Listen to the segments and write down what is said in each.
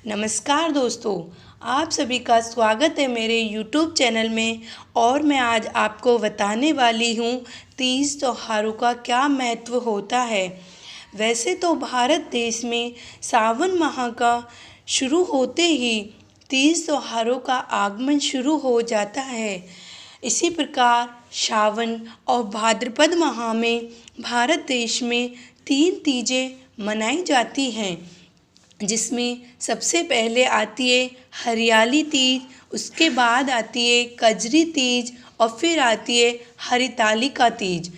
नमस्कार दोस्तों, आप सभी का स्वागत है मेरे YouTube चैनल में। और मैं आज आपको बताने वाली हूँ तीज त्योहारों का क्या महत्व होता है। वैसे तो भारत देश में सावन माह का शुरू होते ही तीज त्योहारों का आगमन शुरू हो जाता है। इसी प्रकार सावन और भाद्रपद माह में भारत देश में 3 तीजें मनाई जाती हैं, जिसमें सबसे पहले आती है हरियाली तीज, उसके बाद आती है कजरी तीज और फिर आती है हरितालिका तीज।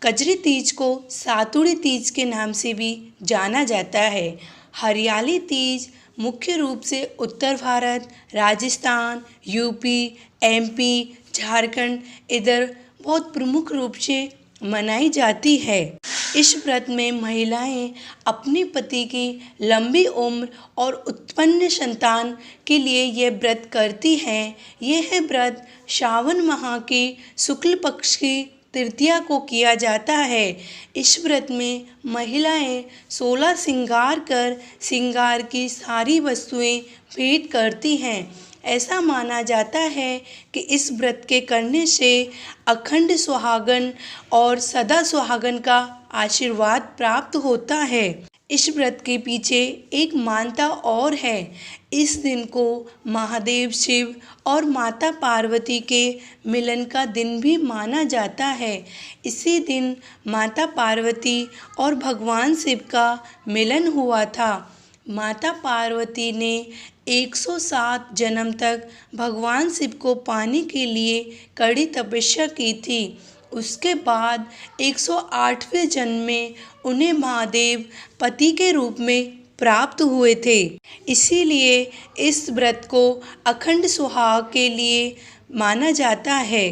कजरी तीज को सातुड़ी तीज के नाम से भी जाना जाता है। हरियाली तीज मुख्य रूप से उत्तर भारत, राजस्थान, यूपी, एमपी, झारखंड इधर बहुत प्रमुख रूप से मनाई जाती है। इस व्रत में महिलाएं अपने पति की लंबी उम्र और उत्पन्न संतान के लिए यह व्रत करती हैं। यह व्रत श्रावण माह के शुक्ल पक्ष की तृतीया को किया जाता है। इस व्रत में महिलाएं 16 श्रृंगार कर श्रृंगार की सारी वस्तुएं भेंट करती हैं। ऐसा माना जाता है कि इस व्रत के करने से अखंड सुहागन और सदा सुहागन का आशीर्वाद प्राप्त होता है। इस व्रत के पीछे एक मान्यता और है। इस दिन को महादेव शिव और माता पार्वती के मिलन का दिन भी माना जाता है। इसी दिन माता पार्वती और भगवान शिव का मिलन हुआ था। माता पार्वती ने 107 जन्म तक भगवान शिव को पाने के लिए कड़ी तपस्या की थी। उसके बाद 108वें जन्म में उन्हें महादेव पति के रूप में प्राप्त हुए थे। इसीलिए इस व्रत को अखंड सुहाग के लिए माना जाता है।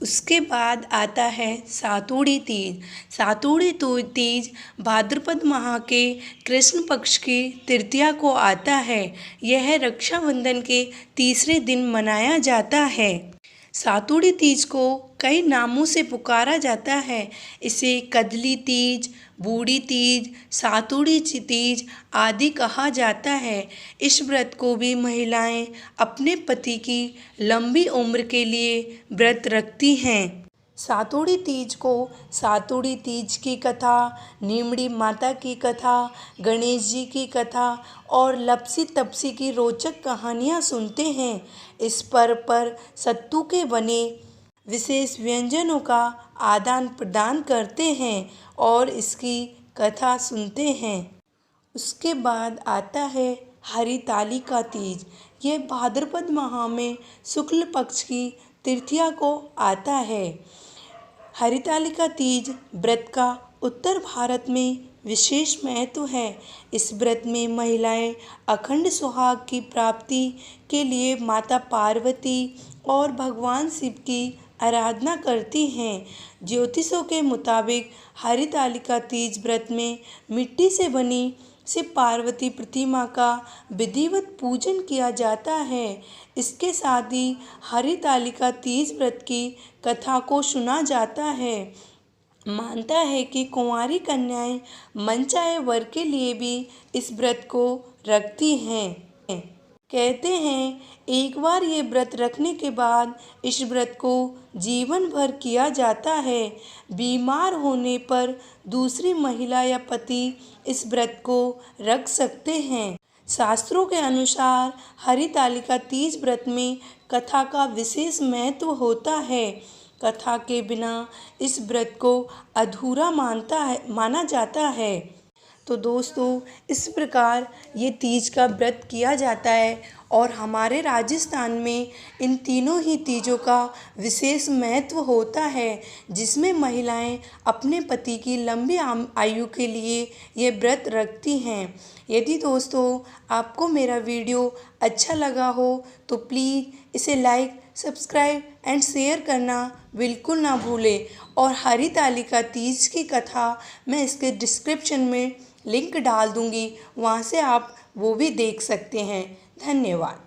उसके बाद आता है सातुड़ी तीज। सातुड़ी तीज भाद्रपद माह के कृष्ण पक्ष की तृतीया को आता है। यह रक्षाबंधन के तीसरे दिन मनाया जाता है। सातुड़ी तीज को कई नामों से पुकारा जाता है। इसे कदली तीज, बूढ़ी तीज, सातुड़ी तीज आदि कहा जाता है। इस व्रत को भी महिलाएं अपने पति की लंबी उम्र के लिए व्रत रखती हैं। सातुड़ी तीज को सातुड़ी तीज की कथा, नीमड़ी माता की कथा, गणेश जी की कथा और लपसी तपसी की रोचक कहानियाँ सुनते हैं। इस पर्व पर सत्तू के बने विशेष व्यंजनों का आदान प्रदान करते हैं और इसकी कथा सुनते हैं। उसके बाद आता है हरितालिका तीज। ये भाद्रपद माह में शुक्ल पक्ष की तृतीया को आता है। हरितालिका तीज व्रत का उत्तर भारत में विशेष महत्व है। इस व्रत में महिलाएं अखंड सुहाग की प्राप्ति के लिए माता पार्वती और भगवान शिव की आराधना करती हैं। ज्योतिषों के मुताबिक हरितालिका तीज व्रत में मिट्टी से बनी शिव पार्वती प्रतिमा का विधिवत पूजन किया जाता है। इसके साथ ही हरितालिका तीज व्रत की कथा को सुना जाता है। मानता है कि कुंवारी कन्याएं मनचाहे वर के लिए भी इस व्रत को रखती हैं। कहते हैं एक बार ये व्रत रखने के बाद इस व्रत को जीवन भर किया जाता है। बीमार होने पर दूसरी महिला या पति इस व्रत को रख सकते हैं। शास्त्रों के अनुसार हरितालिका तीज व्रत में कथा का विशेष महत्व होता है। कथा के बिना इस व्रत को अधूरा माना जाता है। तो दोस्तों, इस प्रकार ये तीज का व्रत किया जाता है और हमारे राजस्थान में इन तीनों ही तीजों का विशेष महत्व होता है, जिसमें महिलाएं अपने पति की लंबी आयु के लिए ये व्रत रखती हैं। यदि दोस्तों आपको मेरा वीडियो अच्छा लगा हो तो प्लीज़ इसे लाइक, सब्सक्राइब एंड शेयर करना बिल्कुल ना भूलें। और हरितालिका तीज की कथा मैं इसके डिस्क्रिप्शन में लिंक डाल दूँगी, वहाँ से आप वो भी देख सकते हैं। धन्यवाद।